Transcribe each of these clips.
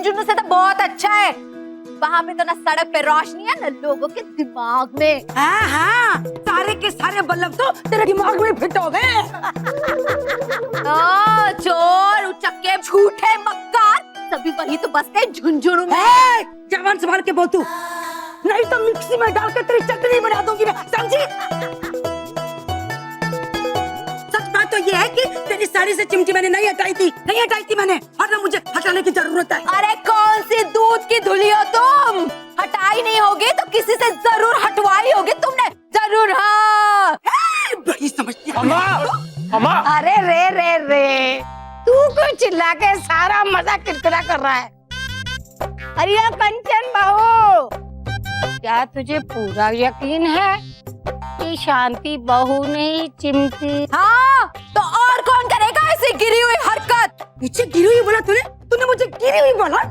झुंझुनू से तो बहुत अच्छा है। वहाँ पे तो ना सड़क पे रोशनी है ना लोगों के दिमाग में। हाँ हाँ, सारे के सारे बल्ब तो तेरे दिमाग में फिट हो गए। चोर, उचक्के, झूठे, मक्कार, सभी वही तो बसते झुंझुनू में। जवान संभाल के बोल तू, नहीं तो मिक्सी में डाल के तेरी चटनी बना दूंगी मैं, समझी? सच बात तो ये है कि तेरी साड़ी से चिमटी मैंने नहीं हटाई थी मैंने, और ना मुझे हटाने की जरूरत है। अरे कौन सी दूध की धुली हो तुम, हटाई नहीं होगी तो किसी से जरूर हटवाई होगी तुमने, जरूर। हाँ बड़ी समझती है। अम्मा। अरे रे तू क्यों चिल्ला के सारा मजा किरकिरा कर रहा है? अरे कंचन बहू, क्या तुझे पूरा यकीन है कि शांति बहू नहीं चिमटी? हाँ तो और कौन करेगा ऐसी गिरी हुई हरकत? मुझे गिरी हुई बोला तूने मुझे गिरी हुई बोला?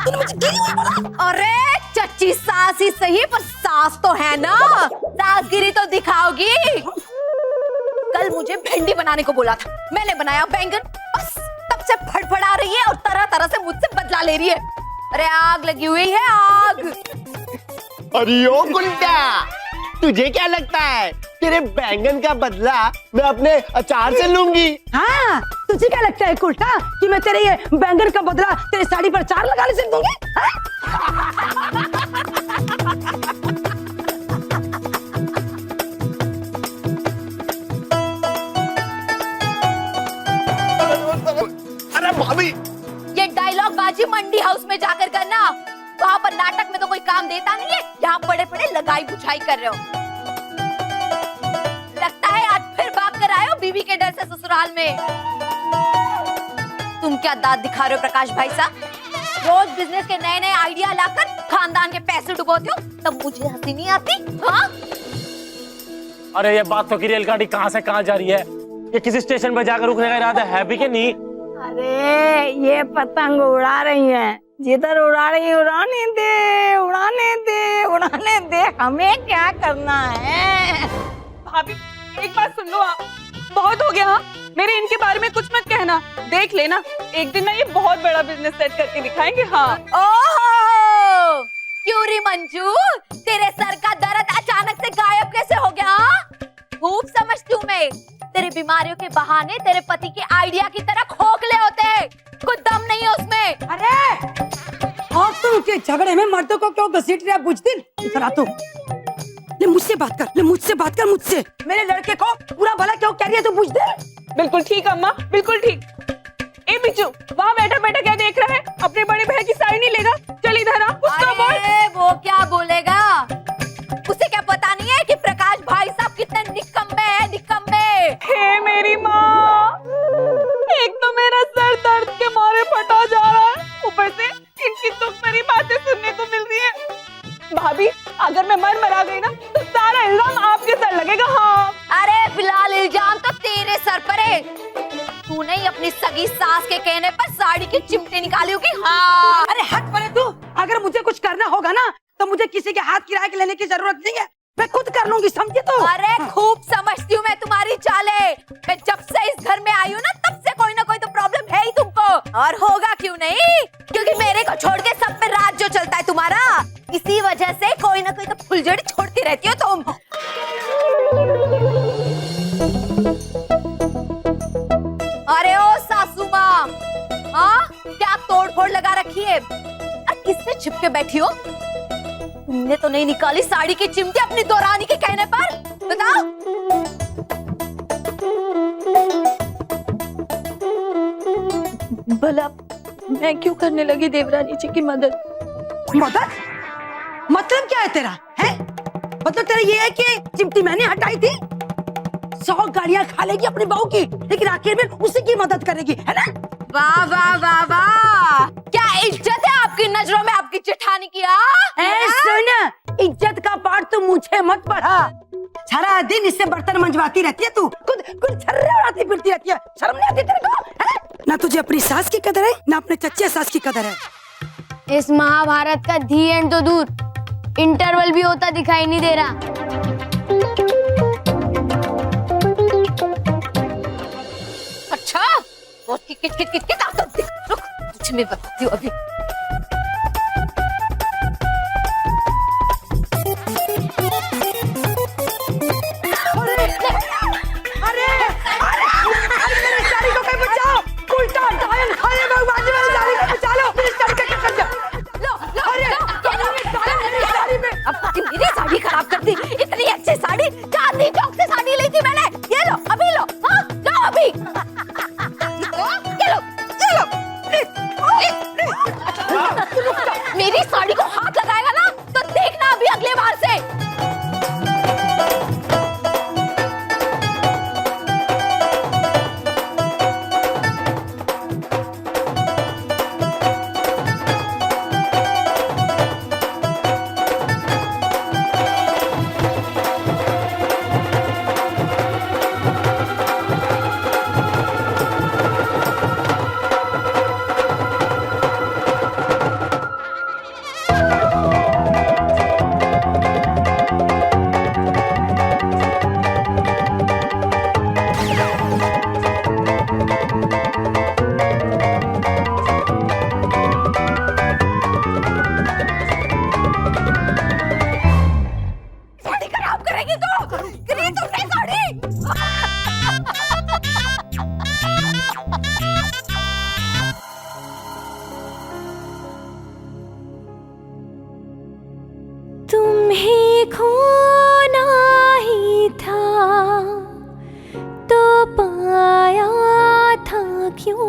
तूने मुझे गिरी हुई बोला? अरे चच्ची सास ही सही, पर सास तो है ना, सासगिरी तो दिखाओगी। कल मुझे भिंडी बनाने को बोला था, मैंने बनाया बैंगन, बस तब से फड़फड़ा रही है और तरह तरह से मुझसे बदला ले रही है। अरे आग लगी हुई है, आग। अरे ओ गुंडा, तुझे क्या लगता है तेरे बैंगन का बदला मैं अपने अचार से लूंगी? हाँ, तुझे क्या लगता है उल्टा कि मैं तेरे ये बैंगन का बदला तेरे साड़ी पर अचार लगाने से दूंगी? अरे भाभी, ये डायलॉग बाजी मंडी हाउस में जाकर करना, वहाँ पर नाटक में तो कोई काम देता नहीं है, यहाँ पड़े पड़े लगाई बुझाई कर रहे हो। लगता है आज फिर भाग कर आए हो बीवी के डर से ससुराल में। तुम क्या दांत दिखा रहे हो प्रकाश भाई साहब? रोज बिजनेस के नए नए आइडिया लाकर खानदान के पैसे डुबोते हो, तब मुझे हंसी नहीं आती? हाँ? अरे ये बात तो की रेलगाड़ी कहाँ से कहाँ जा रही है? ये किसी स्टेशन पर जाकर रुकने का इरादा है भी कि नहीं? अरे ये पतंग उड़ा रही है, जिधर उड़ा रही उड़ाने दे, उड़ाने दे, उड़ाने दे, हमें क्या करना है? भाभी एक बात सुन लो, आप बहुत हो गया। हाँ, मेरे इनके बारे में कुछ मत कहना, देख लेना एक दिन ना ये बहुत बड़ा बिजनेस सेट करके दिखाएंगे। हाँ। ओहो, क्यों री मंजू, तेरे सर का दर्द अचानक से गायब कैसे हो गया? खूब समझती हूँ मैं, तेरी बीमारियों के बहाने तेरे पति के आइडिया की तरह खोखले होते हैं, कुछ दम नहीं है उसमें। अरे और तुम के झगड़े में मर्दों को क्यों घसीट रहे बुझदिल? इधर आ तू, ले मुझसे बात कर, मुझसे। मेरे लड़के को पूरा भला क्यों कह रही है तू बुझदिल? बिल्कुल ठीक अम्मा, बिल्कुल ठीक। ए बिच्छू, वहाँ बैठा बैठा क्या देख रहा है? अपनी बड़ी बहन की साड़ी नहीं लेगा? चल इधर आ, उसको बोल। अरे वो क्या बोलेगा, उसे क्या पता नहीं है कि प्रकाश भाई साहब कितने निकम्मे हैं, निकम्मे। हे मेरी माँ, एक तो मेरा सर दर्द के मारे फटा जा रहा है, ऊपर से इनकी दुख भरी बातें सुनने को मिल रही है। भाभी अगर मैं मरा गई ना तो सारा इल्जाम आपके सर लगेगा। हाँ। अरे फिलहाल इल्जाम तो तेरे सर पर है, तूने ही अपनी सगी सास के कहने पर साड़ी की चिमटी निकाली होगी। हाँ। अरे हट परे तू, अगर मुझे कुछ करना होगा ना तो मुझे किसी के हाथ किराए के लेने की जरूरत नहीं है, मैं खुद कर लूंगी, समझे? तो अरे खूब समझती हूँ मैं तुम्हारी चालें, मैं जब से इस घर में आई हूँ ना तब से कोई ना कोई तो प्रॉब्लम है ही तुमको, और होगा क्यों नहीं, क्योंकि मेरे को छोड़ के सब पे राज जो चलता है तुम्हारा, इसी वजह से कोई ना कोई तो फुलझड़ी छोड़ती रहती हो तुम। अरे ओ सासू माँ, हाँ क्या तोड़ फोड़ लगा रखी है, किससे छिपके बैठी हो? तुमने तो नहीं निकाली साड़ी की चिमटी अपनी दौरानी के कहने पर, बताओ। भला मैं क्यों करने लगी देवरानी जी की मदद? मतलब क्या है तेरा? है मतलब तेरा ये है कि चिमटी मैंने हटाई थी? 100 गालियां खा लेगी अपनी बहू की, लेकिन आखिर में उसी की मदद करेगी, है ना? वाह वाह वाह वाह, क्या इज्जत है आपकी नजरों में आपकी जेठानी की? सुन, इज्जत का पाठ तू मुझे मत पढ़ा, सारा दिन इससे बर्तन मंजवाती रहती है तू, खुद छर्रे उड़ाती फिरती रहती है, शर्म नहीं आती तेरे को? है? ना तुझे अपनी सास की कदर है ना अपने चच्चे सास की कदर है। इस महाभारत का दी एंड तो दूर, इंटरवल भी होता दिखाई नहीं दे रहा। अच्छा, वो kit kit kit kit kit, आप तो रुक, तुझे मैं बताती हूँ अभी। चांदनी चौक से साड़ी ली थी मैंने। ये लो अभी लो, हाँ लो अभी। ये लो, ये लो। मेरी साड़ी को हाथ लगाएगा ना तो देखना अभी अगले बार से। साड़ी खराब करेगी तो गिरी तुमने साड़ी। तुम्हें खोना ही था तो पाया था क्यों,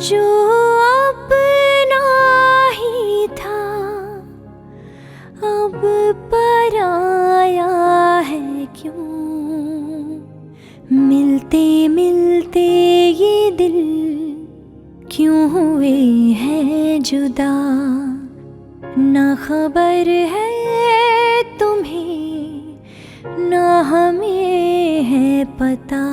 जो अपना ही था अब पराया है क्यों। मिलते मिलते ये दिल क्यों हुए हैं जुदा, ना खबर है तुम्हें ना हमें है पता।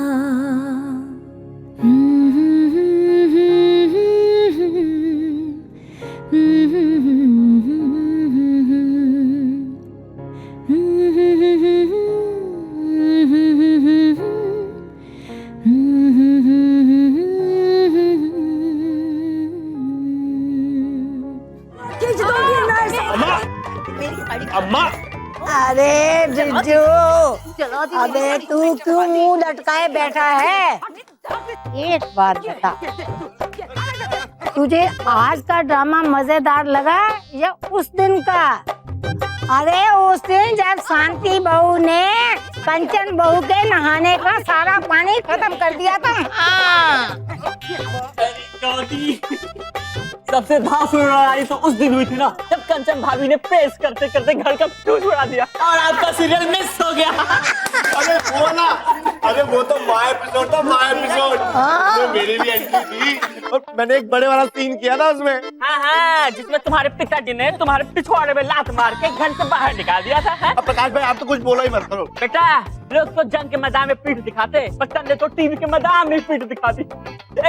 अम्मा, अरे जिज्जू, अबे तू क्यों मुंह लटकाए बैठा है? एक बात बता, तुझे आज का ड्रामा मजेदार लगा या उस दिन का? अरे उस दिन जब शांति बहू ने कंचन बहू के नहाने का सारा पानी खत्म कर दिया था। हाँ। सबसे धांसू लड़ाई तो उस दिन हुई थी ना, जब कंचन भाभी ने प्रेस करते करते घर का फ्यूज उड़ा दिया और आपका सीरियल मिस हो गया। अरे वो ना, अरे वो तो माय एपिसोड था, माय एपिसोड। उसमें मेरी भी एंट्री थी और मैंने एक बड़े वाला सीन किया था उसमें। हाँ, जिसमें तुम्हारे पिताजी ने तुम्हारे पिछवाड़े में लात मार के घर से बाहर निकाल दिया था। अब प्रकाश भाई आप तो कुछ बोलो ही मत करो। बेटा, लोग तो जंग के मैदान में पीठ दिखाते, पर तन्ने तो टीवी के मैदान में पीठ दिखा दी।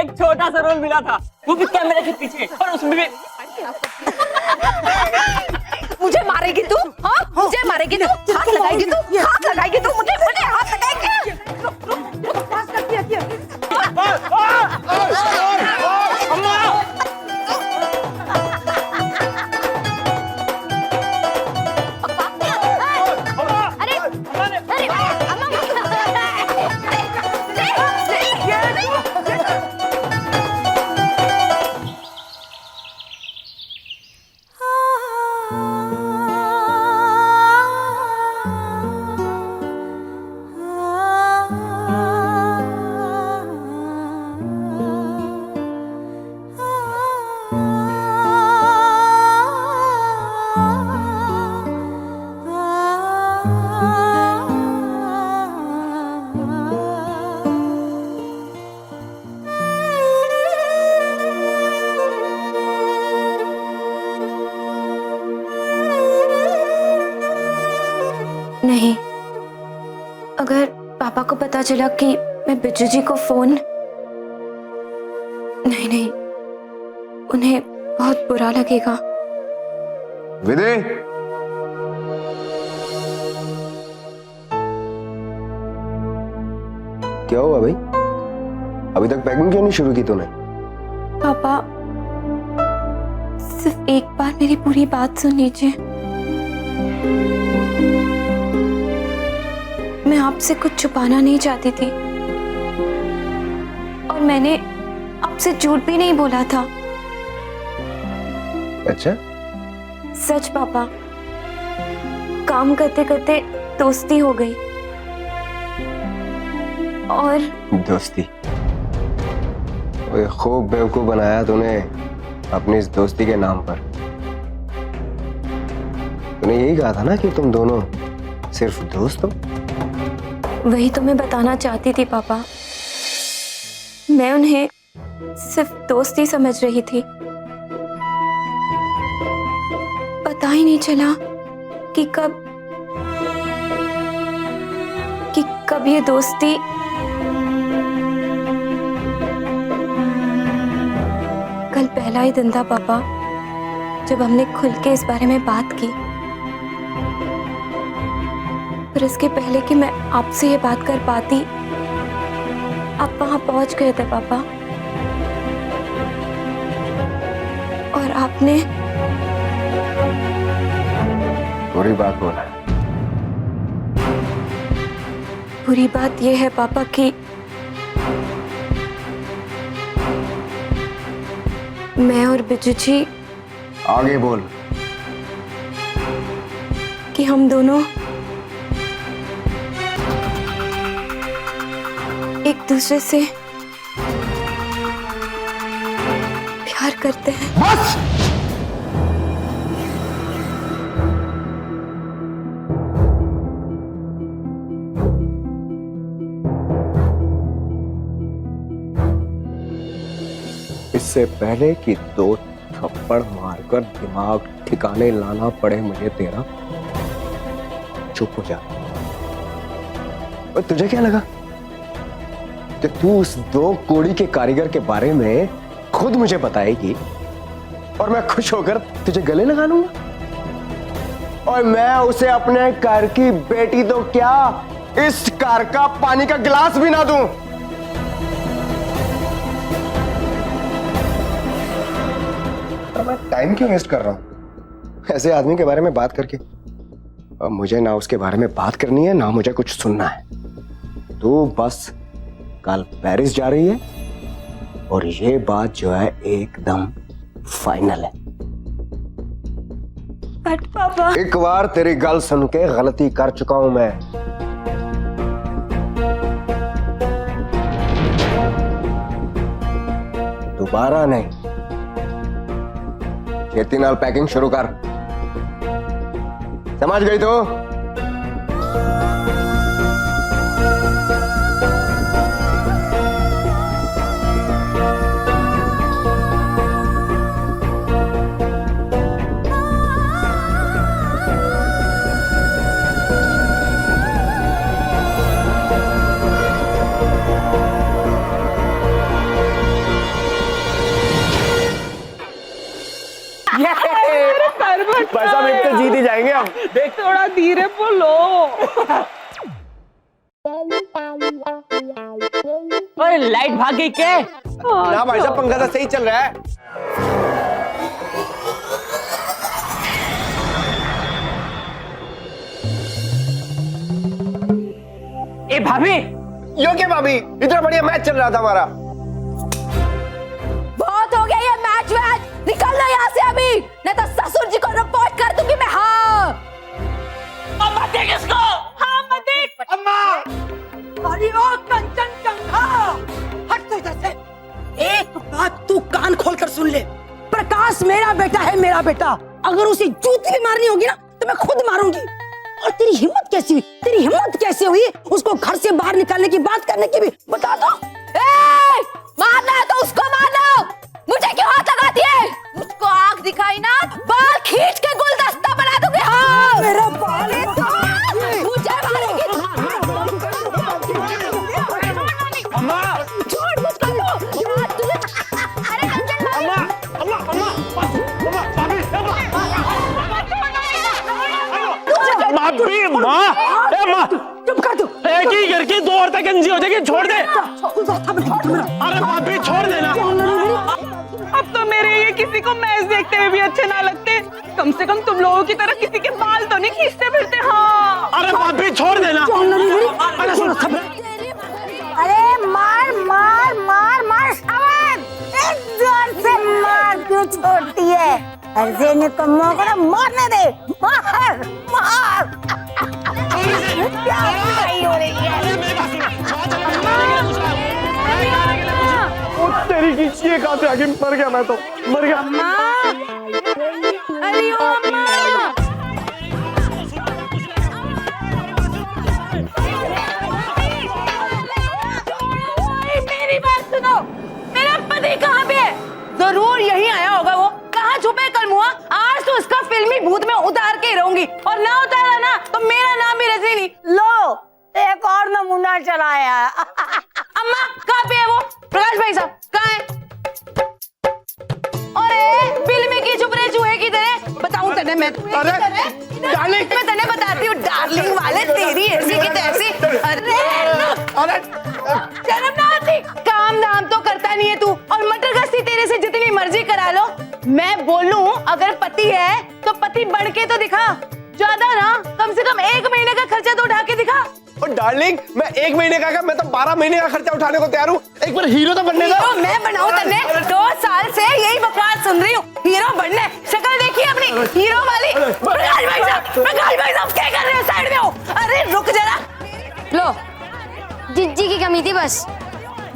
एक छोटा सा रोल मिला था, वो भी कैमरे के पीछे, और उसमें भी मुझे मारेगी तू? हाँ मुझे मारेगी तू? हाथ लगाएगी तू? हाथ लगाएगी तू? मुझे मुझे हाथ लगाएगी? नहीं, अगर पापा को पता चला कि मैं बिज्जू जी को फोन, नहीं, उन्हें बहुत बुरा लगेगा। विदे, क्या हुआ भाई? अभी तक पैकिंग क्यों नहीं शुरू की तूने? पापा, सिर्फ एक बार मेरी पूरी बात सुन लीजिए। मैं आपसे कुछ छुपाना नहीं चाहती थी और मैंने आपसे झूठ भी नहीं बोला था। अच्छा? सच पापा, काम करते करते दोस्ती हो गई। और दोस्ती? ओए, खूब बेवकूफ बनाया तूने अपनी इस दोस्ती के नाम पर। तूने यही कहा था ना कि तुम दोनों सिर्फ दोस्त हो। वही तो मैं बताना चाहती थी पापा। मैं उन्हें सिर्फ दोस्ती समझ रही थी। पता ही नहीं चला कि कब ये दोस्ती कल पहला ही दिन था पापा जब हमने खुल के इस बारे में बात की। पर इसके पहले कि मैं आपसे ये बात कर पाती, आप वहां पहुंच गए थे पापा। और आपने बुरी बात बोला। बुरी बात यह है पापा कि मैं और बिजू जी, आगे बोल। कि हम दोनों एक दूसरे से प्यार करते हैं। बस! इससे पहले कि 2 थप्पड़ मारकर दिमाग ठिकाने लाना पड़े मुझे तेरा, चुप हो जा। और तुझे क्या लगा कि तू उस 2 कोड़ी के कारीगर के बारे में खुद मुझे बताएगी और मैं खुश होकर तुझे गले लगा लूंगा? और मैं उसे अपने घर की बेटी तो क्या, इस कार का पानी का गिलास भी ना दूं। मैं टाइम क्यों वेस्ट कर रहा हूं ऐसे आदमी के बारे में बात करके? अब मुझे ना उसके बारे में बात करनी है, ना मुझे कुछ सुनना है। तू बस कल पेरिस जा रही है और ये बात जो है एकदम फाइनल है। बट पापा, एक बार तेरी गल सुन के गलती कर चुका हूं मैं। दोबारा नहीं। छेती नाल पैकिंग शुरू कर। समझ गई तो? भाई साहब एक तो जीत ही जाएंगे हम। देख थोड़ा धीरे बोलो। ओए लाइट भाग गई क्या? ना भाई साहब, पंखा तो सही चल रहा है। ए भाभी, यो क्या भाभी, इतना बढ़िया मैच चल रहा था हमारा। बहुत हो गया ये मैच वैच, निकलना यहाँ से अभी, नहीं तो ससुर जी को रिपोर्ट कर दूंगी मैं। हाँ अम्मा देख इसको। हाँ अम्मा देख। अम्मा! अरे ओ कंचनजंगा, हट तो इधर से। एक बात तू कान खोलकर सुन ले, प्रकाश मेरा बेटा है, मेरा बेटा। अगर उसे जूती भी मारनी होगी ना तो मैं खुद मारूंगी। और तेरी हिम्मत कैसी हुई, तेरी हिम्मत कैसे हुई उसको घर से बाहर निकालने की बात करने की भी बता दो। मारना है तो उसको मारो, मुझे क्यों हाथ लगाती है? मुझको आंख दिखाई ना, बाल खींच के गुलदस्ता बना दूंगी। हाँ मेरा बाल मुझे मारेगी। अम्मा! छोड़ मुझको तो। अरे कंचन अम्मा! अम्मा! अम्मा! अम्मा! भाभी! भाभी, माँ, ए माँ, चुप कर तू। एक ही करके 2 और तक गंजी हो जाएगी, छोड़ दे। अरे भाभी छोड़ देना। अब तो मेरे ये किसी को मैच देखते हुए भी अच्छे ना लगते। कम से कम तुम लोगों की तरह किसी के बाल तो नहीं खींचते फिरते। हाँ अरे भाभी छोड़ देना। अरे सुन, अरे मार मार मार मार सावन, एक जोर से मार क्यों छोड़ती है? ऐसे निकम्मों को ना मारने दे, मार मार। क्या बुराई हो रही है? तेरी की ये कहाँ से आगे मर गया, मैं तो मर गया। अरे ओ अम्मा, मेरी बात सुनो, मेरा पति कहाँ पे है? जरूर यहीं आया होगा वो। कहाँ छुपे कलमुआ? आज तो उसका फिल्मी भूत में उतार के ही रहूंगी, और ना उतारा ना तो मेरा नाम भी रजनी। लो एक और नमूना चलाया। अम्मा कहाँ पे है वो? प्रकाश भाई साहब कहाँ है? अरे बिल में की छुप रहे चूहे की तरह। बताऊं तने मैं? अरे डार्लिंग, मैं तने बताती हूँ, डार्लिंग वाले तेरी ऐसी की तैसी। अरे अरे शर्म ना आती? काम धाम तो करता नहीं है तू, और मटर गश्ती तेरे से जितनी मर्जी करा लो। मैं बोलूं अगर पति है तो पति बन के तो दिखा। ज्यादा ना, कम से कम 1 महीने का खर्चा तो उठा के दिखा। और डार्लिंग, मैं 1 महीने का, मैं तो 12 महीने का खर्चा उठाने को तैयार हूँ। एक बार हीरो तो बनने दो। हीरो मैं बनाऊं तने? 2 साल से यही बकवास सुन रही हूँ। हीरो बनने, शक्ल देखिए अपनी हीरो वाली। प्रकाश भाई साहब क्या कर रहे हैं? साइड में हो। अरे रुक जरा। लो, जिज्जी की कमी थी बस,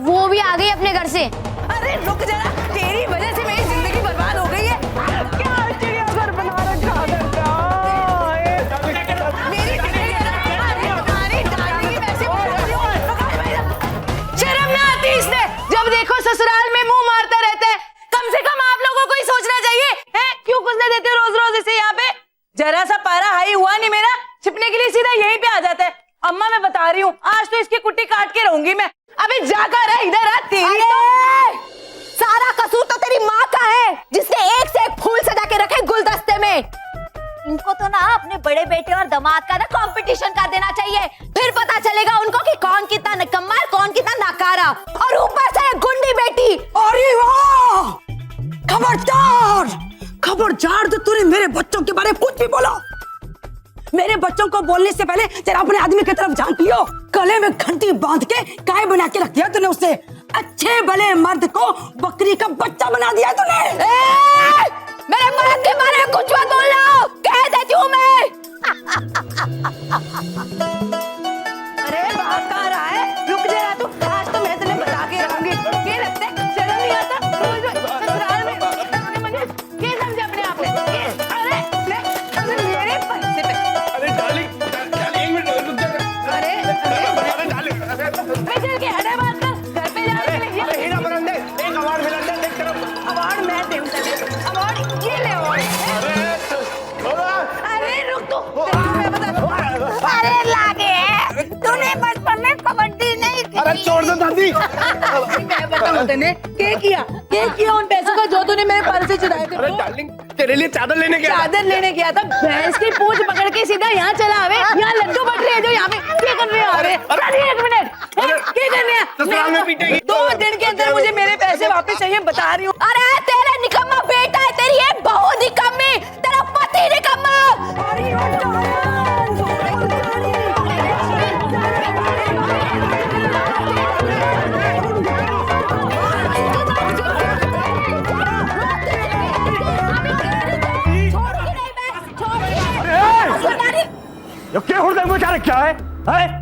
वो भी आ गई अपने घर से। अरे रुक जरा, तेरी वजह से मेरी जिंदगी बर्बाद हो गई है। क्या चिड़ियाघर बना रखा है? मेरी जिंदगी तुम्हारी डाली वैसे बोल रही हो। प्रकाश भाई साहब, शर्म ना आती इसने? जब देखो ससुराल में मुंह मारता रहता है। कम से कम आप लोगों को ही सोचना चाहिए, हैं? क्यों घुसने देते हो रोज रोज इसे यहाँ पे? जरा सा पारा हाई हुआ नहीं मेरा, छिपने के लिए सीधा यहीं पे आ जाता है। अम्मा मैं बता रही हूँ, आज तो इसकी कुट्टी काट के रहूंगी मैं। अबे जाकर है इधर आ। तेरी तो सारा कसूर तो तेरी माँ का है, जिसने एक से एक फूल सजा के रखे गुलदस्ते में। इनको तो ना अपने बड़े बेटे और दामाद का ना कंपटीशन कर देना चाहिए, फिर पता चलेगा उनको कि कौन कितना निकम्मा है, कौन कितना नाकारा। और ऊपर से ये गुंडी बेटी। अरे वाह, खबरदार खबरदार, तो तूने मेरे बच्चों के बारे में कुछ भी बोला। मेरे बच्चों को बोलने से पहले जरा अपने आदमी की तरफ झांक लियो। गले में घंटी बांध के काय बना के रख दिया तूने उसे। अच्छे भले मर्द को बकरी का बच्चा बना दिया तूने। मेरे मर्द के बारे में कुछ मत बोलना, कह देती हूँ मैं। अरे बात कहाँ रहा है? रुक जरा तू, आज तो मैं तुझे बता के रहूंगी। ये लगता है शर्म नहीं आता रोज ससुराल में क्या समझे अपने आप में? अरे मेरे पैसे पे। अरे डार्लिंग, 1 मिनट रुक जा। अरे अरे डार्लिंग, मैं चल के हटे बात कर, घर पे जाने के लिए। अरे हीरा बरंदे, एक अवार्ड मिला दे, देख तरफ। अवार्ड मैं दूं तुझे, अवार्ड ये ले अवार्ड। अरे रुक तू, मैं बता दूं। अरे लागे, तूने बचपन में कबड्डी नहीं खेली? अरे छोड़ दो दादी। मैं बताऊं तूने क्या किया उन पैसों का जो तूने मेरे पर्स से चुराए थे? अरे डार्लिंग, तेरे लिए चादर लेने गया। चादर लेने गया था, भैंस की पूंछ पकड़ के सीधा यहाँ चला आवे। यहाँ लड्डू बट रहे हैं जो यहाँ पे क्या कर रहे हैं? अरे 1 मिनट, क्या कर रहे हैं? ससुराल में पीटेगी। 2 दिन के अंदर मुझे मेरे पैसे वापस चाहिए, बता रही हूँ। अरे तेरा निकम्मा बेटा है, तेरी एक बहू निकम्मी, तेरा पति निकम्मा। ये क्या होता है? क्या है?